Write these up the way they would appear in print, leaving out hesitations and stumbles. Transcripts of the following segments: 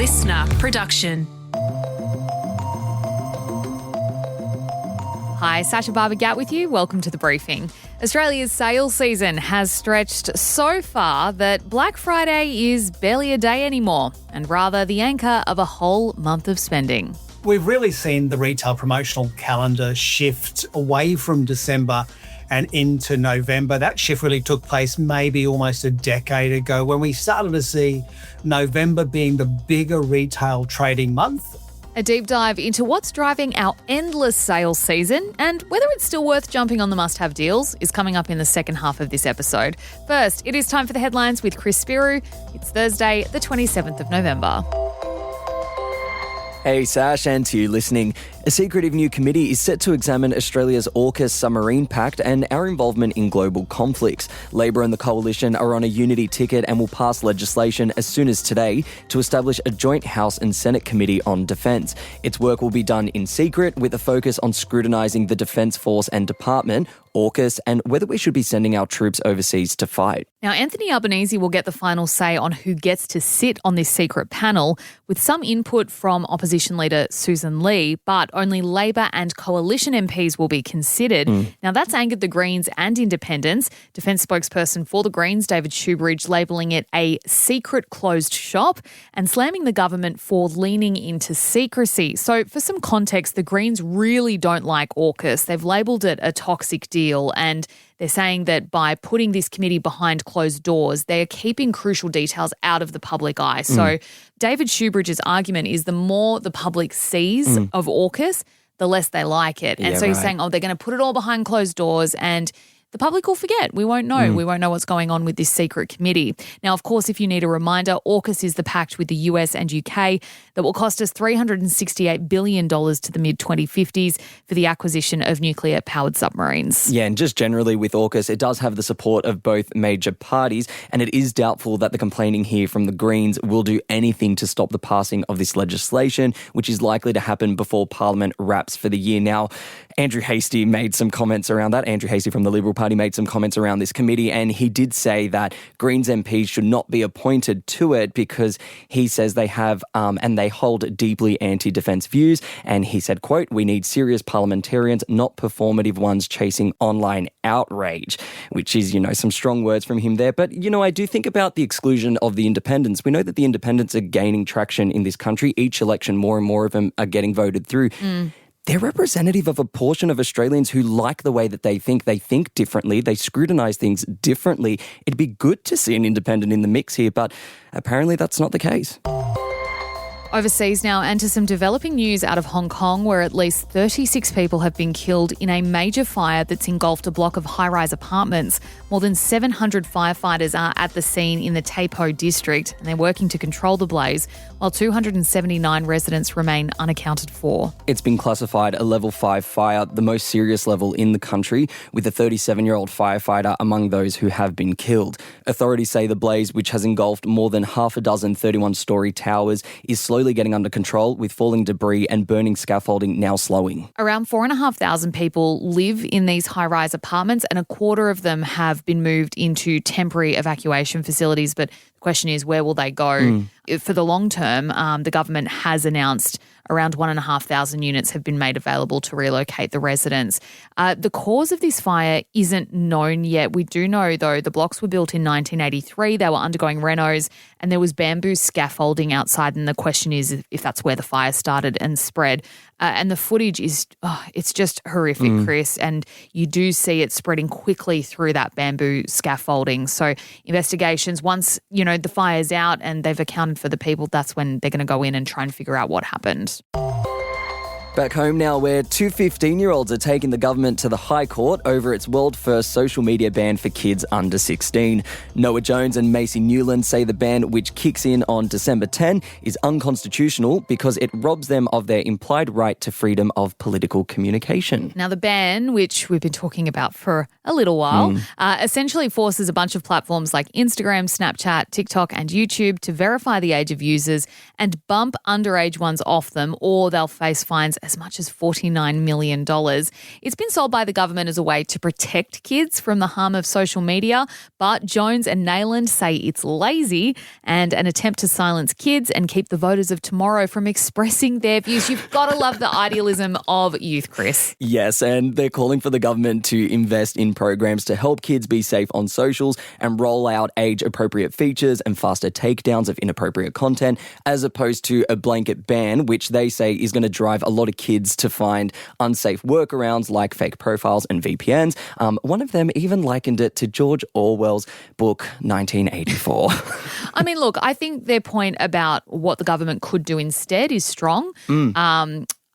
listener production. Hi, Sasha Barbagat with you. Welcome to The Briefing. Australia's sales season has stretched so far that Black Friday is barely a day anymore, and rather the anchor of a whole month of spending. We've really seen the retail promotional calendar shift away from December and into November. That shift really took place maybe almost a decade ago when we started to see November being the bigger retail trading month. A deep dive into what's driving our endless sales season and whether it's still worth jumping on the must-have deals is coming up in the second half of this episode. First, it is time for the headlines with Chris Spyrou. It's Thursday, the 27th of November. Hey Sash, and to you listening. A secretive new committee is set to examine Australia's AUKUS submarine pact and our involvement in global conflicts. Labor and the Coalition are on a unity ticket and will pass legislation as soon as today to establish a joint House and Senate committee on defence. Its work will be done in secret with a focus on scrutinising the Defence Force and Department, AUKUS, and whether we should be sending our troops overseas to fight. Now, Anthony Albanese will get the final say on who gets to sit on this secret panel, with some input from opposition leader Susan Lee, but only Labor and Coalition MPs will be considered. Now, that's angered the Greens and Independents. Defence spokesperson for the Greens, David Shoebridge, labelling it a secret closed shop and slamming the government for leaning into secrecy. So, for some context, the Greens really don't like AUKUS. They've labelled it a toxic deal, and they're saying that by putting this committee behind closed doors, they are keeping crucial details out of the public eye. So David Shoebridge's argument is the more the public sees of AUKUS, the less they like it. And he's saying, they're going to put it all behind closed doors and the public will forget. We won't know. We won't know what's going on with this secret committee. Now, of course, if you need a reminder, AUKUS is the pact with the US and UK that will cost us $368 billion to the mid-2050s for the acquisition of nuclear-powered submarines. Yeah, and just generally with AUKUS, it does have the support of both major parties, and it is doubtful that the complaining here from the Greens will do anything to stop the passing of this legislation, which is likely to happen before Parliament wraps for the year. Now, Andrew Hastie made some comments around that. Andrew Hastie from the Liberal Party made some comments around this committee, and he did say that Greens MPs should not be appointed to it because he says they have and they hold deeply anti-defence views. And he said, quote, "We need serious parliamentarians, not performative ones chasing online outrage," which is, some strong words from him there. But, I do think about the exclusion of the independents. We know that the independents are gaining traction in this country. Each election, more and more of them are getting voted through. They're representative of a portion of Australians who like the way that they think differently, they scrutinise things differently. It'd be good to see an independent in the mix here, but apparently that's not the case. Overseas now, and to some developing news out of Hong Kong, where at least 36 people have been killed in a major fire that's engulfed a block of high-rise apartments. More than 700 firefighters are at the scene in the Tai Po district, and they're working to control the blaze, while 279 residents remain unaccounted for. It's been classified a level 5 fire, the most serious level in the country, with a 37-year-old firefighter among those who have been killed. Authorities say the blaze, which has engulfed more than half a dozen 31-storey towers, is slowly getting under control, with falling debris and burning scaffolding now slowing. Around 4,500 people live in these high-rise apartments, and a quarter of them have been moved into temporary evacuation facilities. But the question is, where will they go? For the long term, the government has announced around 1,500 units have been made available to relocate the residents. The cause of this fire isn't known yet. We do know, though, the blocks were built in 1983. They were undergoing renos, and there was bamboo scaffolding outside. And the question is if that's where the fire started and spread. And the footage is, it's just horrific, Chris. And you do see it spreading quickly through that bamboo scaffolding. So investigations, once, the fire's out and they've accounted for the people, that's when they're going to go in and try and figure out what happened. Back home now, where two 15-year-olds are taking the government to the High Court over its world-first social media ban for kids under 16. Noah Jones and Macy Newland say the ban, which kicks in on December 10, is unconstitutional because it robs them of their implied right to freedom of political communication. Now, the ban, which we've been talking about for a little while, essentially forces a bunch of platforms like Instagram, Snapchat, TikTok and YouTube to verify the age of users and bump underage ones off them, or they'll face fines as much as $49 million. It's been sold by the government as a way to protect kids from the harm of social media, but Jones and Nayland say it's lazy and an attempt to silence kids and keep the voters of tomorrow from expressing their views. You've got to love the idealism of youth, Chris. Yes, and they're calling for the government to invest in programs to help kids be safe on socials and roll out age-appropriate features and faster takedowns of inappropriate content, as opposed to a blanket ban, which they say is going to drive a lot of kids to find unsafe workarounds like fake profiles and VPNs. One of them even likened it to George Orwell's book 1984. I mean, look, I think their point about what the government could do instead is strong.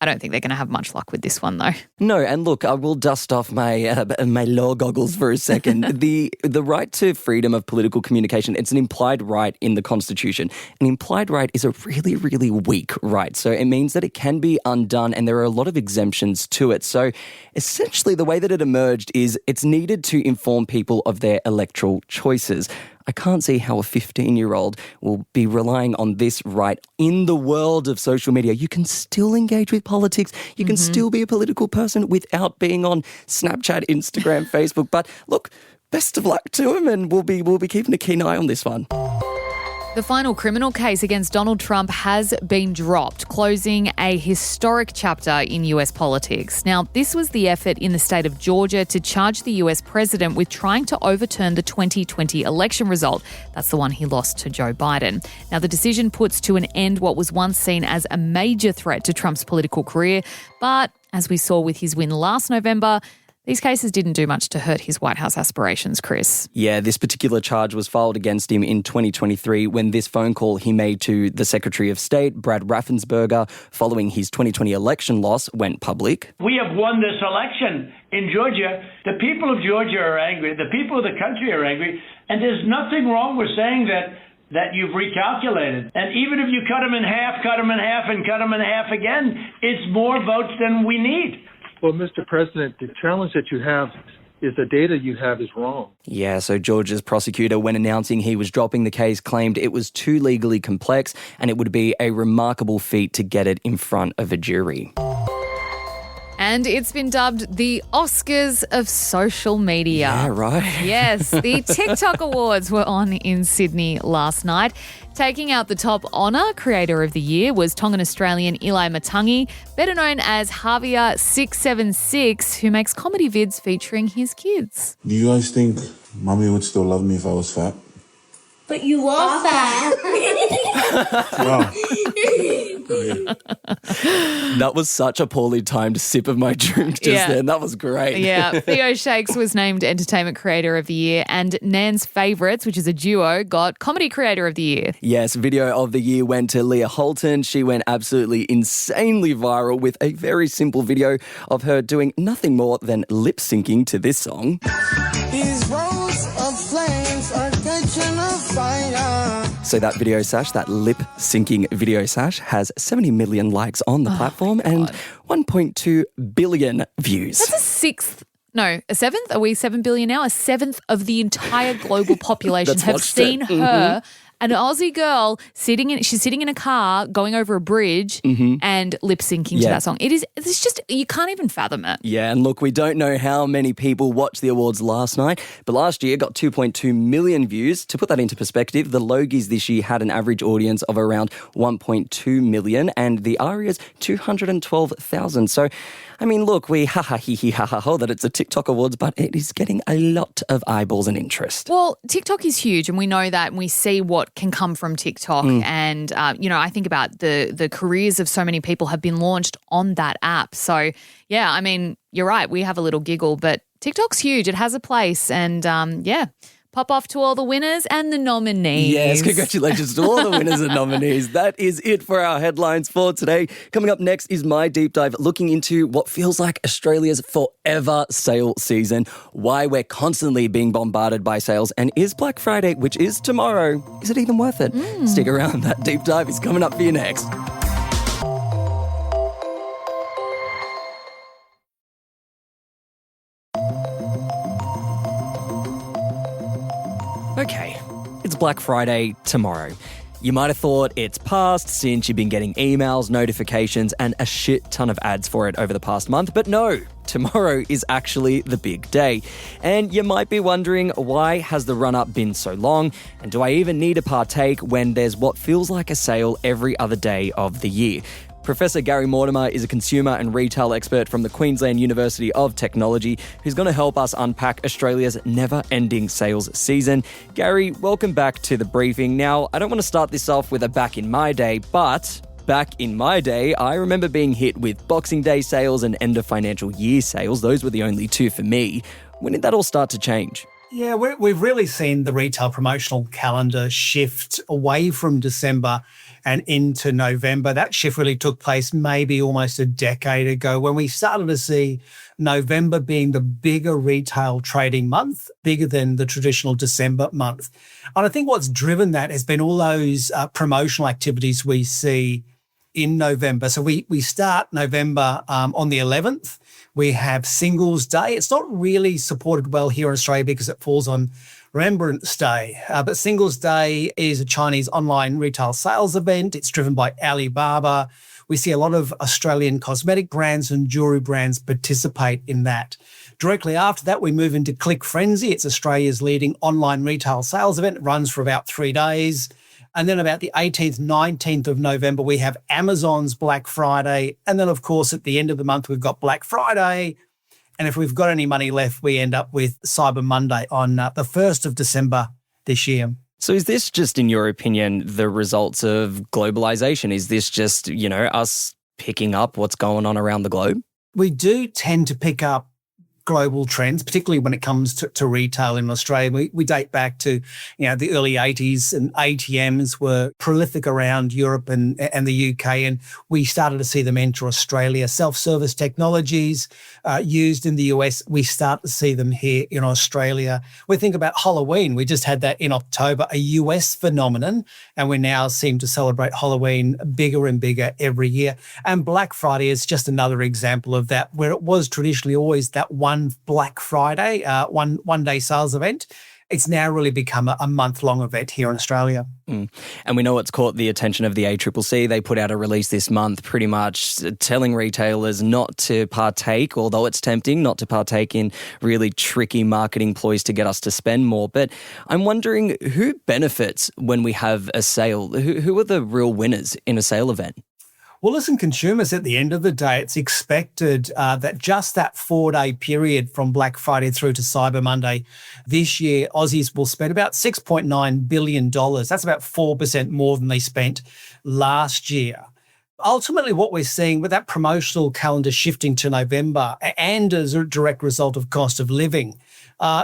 I don't think they're going to have much luck with this one, though. No, and look, I will dust off my my law goggles for a second. The right to freedom of political communication, it's an implied right in the Constitution. An implied right is a really, really weak right. So it means that it can be undone, and there are a lot of exemptions to it. So essentially, the way that it emerged is it's needed to inform people of their electoral choices. I can't see how a 15-year-old will be relying on this right in the world of social media. You can still engage with politics. You can still be a political person without being on Snapchat, Instagram, Facebook. But look, best of luck to him, and we'll be keeping a keen eye on this one. The final criminal case against Donald Trump has been dropped, closing a historic chapter in US politics. Now, this was the effort in the state of Georgia to charge the US president with trying to overturn the 2020 election result. That's the one he lost to Joe Biden. Now, the decision puts to an end what was once seen as a major threat to Trump's political career. But as we saw with his win last November, these cases didn't do much to hurt his White House aspirations, Chris. Yeah, this particular charge was filed against him in 2023 when this phone call he made to the Secretary of State, Brad Raffensperger, following his 2020 election loss, went public. We have won this election in Georgia. The people of Georgia are angry. The people of the country are angry. And there's nothing wrong with saying that you've recalculated. And even if you cut them in half, and cut them in half again, it's more votes than we need. Well, Mr. President, the challenge that you have is the data you have is wrong. Yeah, so Georgia's prosecutor, when announcing he was dropping the case, claimed it was too legally complex and it would be a remarkable feat to get it in front of a jury. And it's been dubbed the Oscars of social media. Yeah, right. Yes, the TikTok Awards were on in Sydney last night. Taking out the top honour, Creator of the Year, was Tongan-Australian Eli Matangi, better known as Javier676, who makes comedy vids featuring his kids. Do you guys think Mommy would still love me if I was fat? But you are fat. Wow. That was such a poorly timed sip of my drink just then. That was great. Yeah, Theo Shakes was named Entertainment Creator of the Year, and Nan's Favourites, which is a duo, got Comedy Creator of the Year. Yes, Video of the Year went to Leah Holton. She went absolutely insanely viral with a very simple video of her doing nothing more than lip syncing to this song. These roads of flames are catching a fire. So that video sash, that lip syncing video sash, has 70 million likes on the platform and 1.2 billion views. That's a seventh? Are we 7 billion now? A seventh of the entire global population have seen her. An Aussie girl sitting in a car going over a bridge and lip syncing to that song. It's just, you can't even fathom it. Yeah, and look, we don't know how many people watched the awards last night, but last year got 2.2 million views. To put that into perspective, the Logies this year had an average audience of around 1.2 million and the Arias 212,000. So, I mean, look, we ha-ha-hee-hee-ha-ha-ho that it's a TikTok Awards, but it is getting a lot of eyeballs and interest. Well, TikTok is huge and we know that and we see what can come from TikTok. And, I think about the careers of so many people have been launched on that app. So, yeah, I mean, you're right. We have a little giggle, but TikTok's huge. It has a place and, pop off to all the winners and the nominees. Yes, congratulations to all the winners and nominees. That is it for our headlines for today. Coming up next is my deep dive looking into what feels like Australia's forever sale season, why we're constantly being bombarded by sales, and is Black Friday, which is tomorrow, is it even worth it? Stick around. That deep dive is coming up for you next. Okay, it's Black Friday tomorrow. You might have thought it's passed since you've been getting emails, notifications, and a shit ton of ads for it over the past month, but no. Tomorrow is actually the big day. And you might be wondering, why has the run-up been so long? And do I even need to partake when there's what feels like a sale every other day of the year? Professor Gary Mortimer is a consumer and retail expert from the Queensland University of Technology who's going to help us unpack Australia's never-ending sales season. Gary, welcome back to the briefing. Now, I don't want to start this off with a back in my day, but back in my day, I remember being hit with Boxing Day sales and end of financial year sales. Those were the only two for me. When did that all start to change? Yeah, we've really seen the retail promotional calendar shift away from December and into November. That shift really took place maybe almost a decade ago when we started to see November being the bigger retail trading month, bigger than the traditional December month. And I think what's driven that has been all those promotional activities we see in November. So we start November on the 11th. We have Singles Day. It's not really supported well here in Australia because it falls on Remembrance Day. But Singles Day is a Chinese online retail sales event. It's driven by Alibaba. We see a lot of Australian cosmetic brands and jewelry brands participate in that. Directly after that, we move into Click Frenzy. It's Australia's leading online retail sales event. It runs for about 3 days. And then about the 18th, 19th of November, we have Amazon's Black Friday. And then, of course, at the end of the month, we've got Black Friday. And if we've got any money left, we end up with Cyber Monday on the 1st of December this year. So is this just, in your opinion, the results of globalization? Is this just, us picking up what's going on around the globe? We do tend to pick up global trends, particularly when it comes to retail in Australia. We date back to, the early 80s, and ATMs were prolific around Europe and the UK, and we started to see them enter Australia. Self-service technologies used in the US, we start to see them here in Australia. We think about Halloween. We just had that in October, a US phenomenon, and we now seem to celebrate Halloween bigger and bigger every year. And Black Friday is just another example of that, where it was traditionally always that one Black Friday, one day sales event. It's now really become a month-long event here in Australia. And we know it's caught the attention of the ACCC. They put out a release this month pretty much telling retailers not to partake, although it's tempting, not to partake in really tricky marketing ploys to get us to spend more. But I'm wondering, who benefits when we have a sale? Who are the real winners in a sale event? Well, listen, consumers, at the end of the day, it's expected that just that 4-day period from Black Friday through to Cyber Monday this year, Aussies will spend about $6.9 billion. That's about 4% more than they spent last year. Ultimately, what we're seeing with that promotional calendar shifting to November, and as a direct result of cost of living,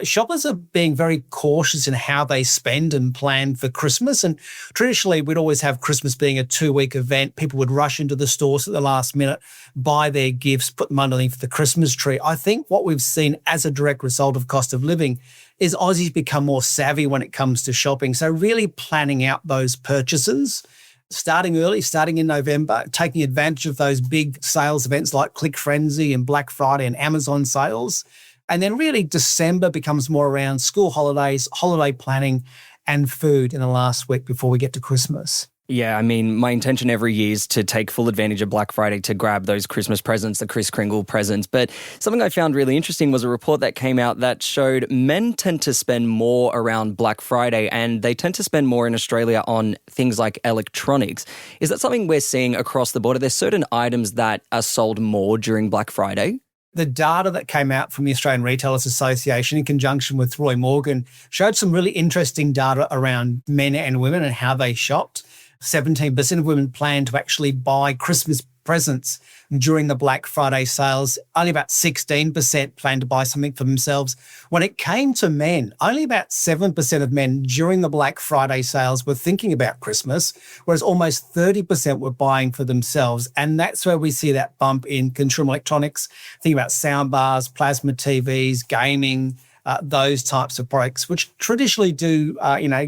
shoppers are being very cautious in how they spend and plan for Christmas. And traditionally, we'd always have Christmas being a 2-week event. People would rush into the stores at the last minute, buy their gifts, put them underneath the Christmas tree. I think what we've seen as a direct result of cost of living is Aussies become more savvy when it comes to shopping. So really planning out those purchases, starting early, starting in November, taking advantage of those big sales events like Click Frenzy and Black Friday and Amazon sales. And then really December becomes more around school holidays, holiday planning, and food in the last week before we get to Christmas. Yeah, I mean, my intention every year is to take full advantage of Black Friday to grab those Christmas presents, the Kris Kringle presents. But something I found really interesting was a report that came out that showed men tend to spend more around Black Friday, and they tend to spend more in Australia on things like electronics. Is that something we're seeing across the board? Are there certain items that are sold more during Black Friday? The data that came out from the Australian Retailers Association in conjunction with Roy Morgan showed some really interesting data around men and women and how they shopped. 17% of women plan to actually buy Christmas presents during the Black Friday sales. Only about 16% plan to buy something for themselves. When it came to men, only about 7% of men during the Black Friday sales were thinking about Christmas, whereas almost 30% were buying for themselves. And that's where we see that bump in consumer electronics. Think about sound bars, plasma TVs, gaming, those types of products, which traditionally do,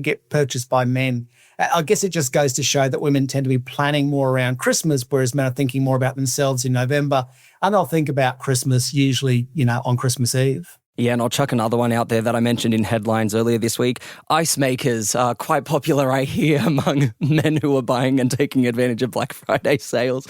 get purchased by men. I guess it just goes to show that women tend to be planning more around Christmas, whereas men are thinking more about themselves in November, and they'll think about Christmas usually, on Christmas Eve. Yeah, and I'll chuck another one out there that I mentioned in headlines earlier this week. Ice makers are quite popular, I hear, among men who are buying and taking advantage of Black Friday sales.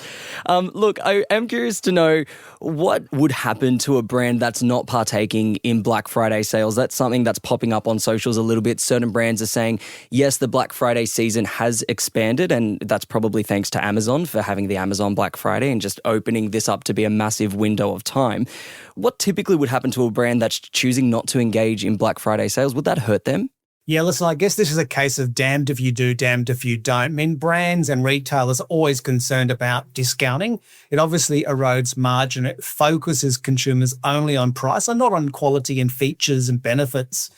Look, I am curious to know what would happen to a brand that's not partaking in Black Friday sales. That's something that's popping up on socials a little bit. Certain brands are saying, yes, the Black Friday season has expanded, and that's probably thanks to Amazon for having the Amazon Black Friday and just opening this up to be a massive window of time. What typically would happen to a brand that's choosing not to engage in Black Friday sales? Would that hurt them? Yeah, listen, I guess this is a case of damned if you do, damned if you don't. I mean, brands and retailers are always concerned about discounting. It obviously erodes margin. It focuses consumers only on price and not on quality and features and benefits.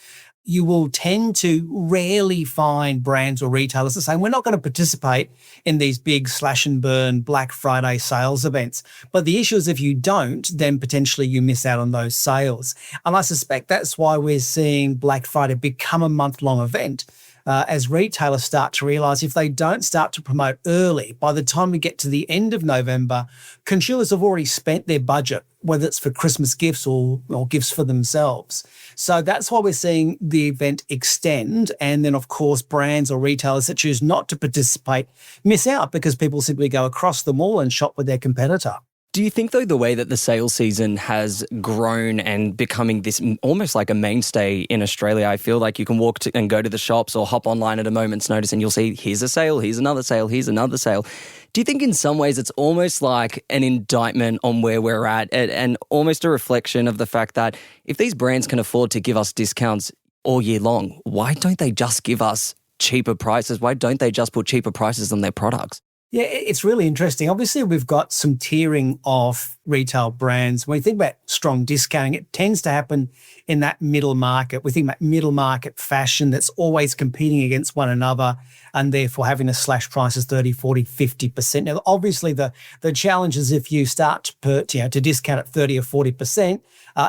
You will tend to rarely find brands or retailers that say, we're not going to participate in these big slash and burn Black Friday sales events. But the issue is if you don't, then potentially you miss out on those sales. And I suspect that's why we're seeing Black Friday become a month-long event. As retailers start to realise if they don't start to promote early, by the time we get to the end of November, consumers have already spent their budget, whether it's for Christmas gifts or gifts for themselves. So that's why we're seeing the event extend. And then, of course, brands or retailers that choose not to participate miss out because people simply go across the mall and shop with their competitor. Do you think, though, the way that the sales season has grown and becoming this almost like a mainstay in Australia, I feel like you can walk and go to the shops or hop online at a moment's notice and you'll see, here's a sale, here's another sale, here's another sale. Do you think in some ways it's almost like an indictment on where we're at and almost a reflection of the fact that if these brands can afford to give us discounts all year long, why don't they just give us cheaper prices? Why don't they just put cheaper prices on their products? Yeah, it's really interesting. Obviously, we've got some tiering of retail brands. When you think about strong discounting, it tends to happen in that middle market. We think about middle market fashion that's always competing against one another and therefore having to slash prices 30, 40, 50%. Now, obviously, the challenge is if you start to discount at 30 or 40%,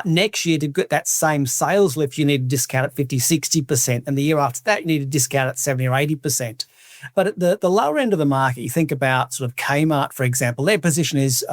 next year to get that same sales lift, you need to discount at 50, 60%. And the year after that, you need to discount at 70 or 80%. But at the lower end of the market, you think about sort of Kmart, for example, their position is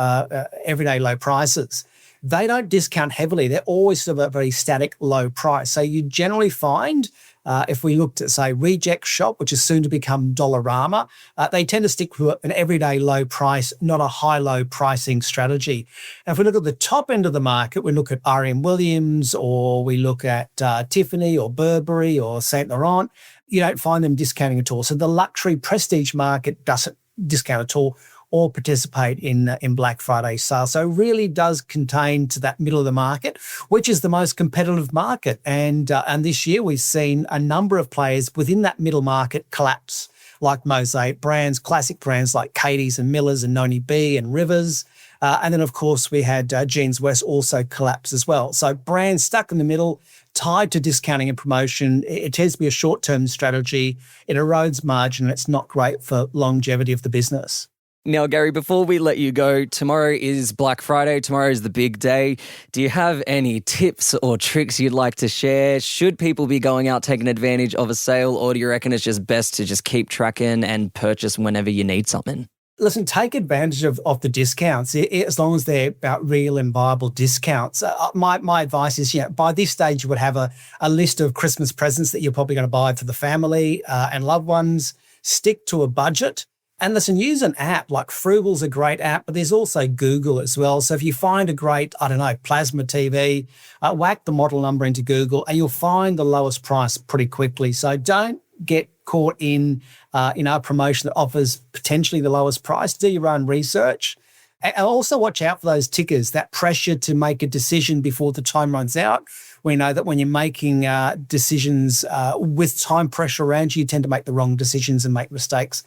everyday low prices. They don't discount heavily. They're always sort of a very static low price. So you generally find, if we looked at, say, Reject Shop, which is soon to become Dollarama, they tend to stick to an everyday low price, not a high-low pricing strategy. And if we look at the top end of the market, we look at R.M. Williams or we look at Tiffany or Burberry or Saint Laurent, you don't find them discounting at all. So the luxury prestige market doesn't discount at all or participate in Black Friday sales. So it really does contain to that middle of the market, which is the most competitive market. And this year we've seen a number of players within that middle market collapse, like Mosaic brands, classic brands like Katie's and Miller's and Noni B and Rivers. And then, of course, we had Jeans West also collapse as well. So brands stuck in the middle, tied to discounting and promotion. It tends to be a short-term strategy. It erodes margin. And it's not great for longevity of the business. Now, Gary, before we let you go, tomorrow is Black Friday. Tomorrow is the big day. Do you have any tips or tricks you'd like to share? Should people be going out taking advantage of a sale, or do you reckon it's just best to just keep tracking and purchase whenever you need something? Listen, take advantage of the discounts as long as they're about real and viable discounts. My advice is, by this stage, you would have a list of Christmas presents that you're probably going to buy for the family and loved ones. Stick to a budget. And listen, use an app like Frugal's a great app, but there's also Google as well. So if you find a great, plasma TV, whack the model number into Google and you'll find the lowest price pretty quickly. So don't get caught in a promotion that offers potentially the lowest price. Do your own research. And also watch out for those tickers, that pressure to make a decision before the time runs out. We know that when you're making decisions with time pressure around you, you tend to make the wrong decisions and make mistakes.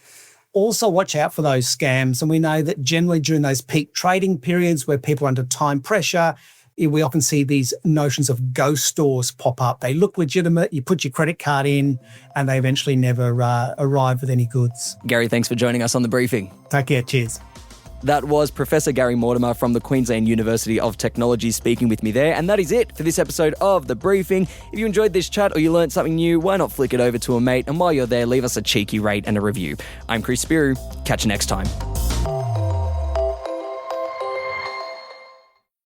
Also watch out for those scams. And we know that generally during those peak trading periods where people are under time pressure, we often see these notions of ghost stores pop up. They look legitimate, you put your credit card in, and they eventually never arrive with any goods. Gary, thanks for joining us on The Briefing. Take care, cheers. That was Professor Gary Mortimer from the Queensland University of Technology speaking with me there. And that is it for this episode of The Briefing. If you enjoyed this chat or you learned something new, why not flick it over to a mate? And while you're there, leave us a cheeky rate and a review. I'm Spyrou. Catch you next time.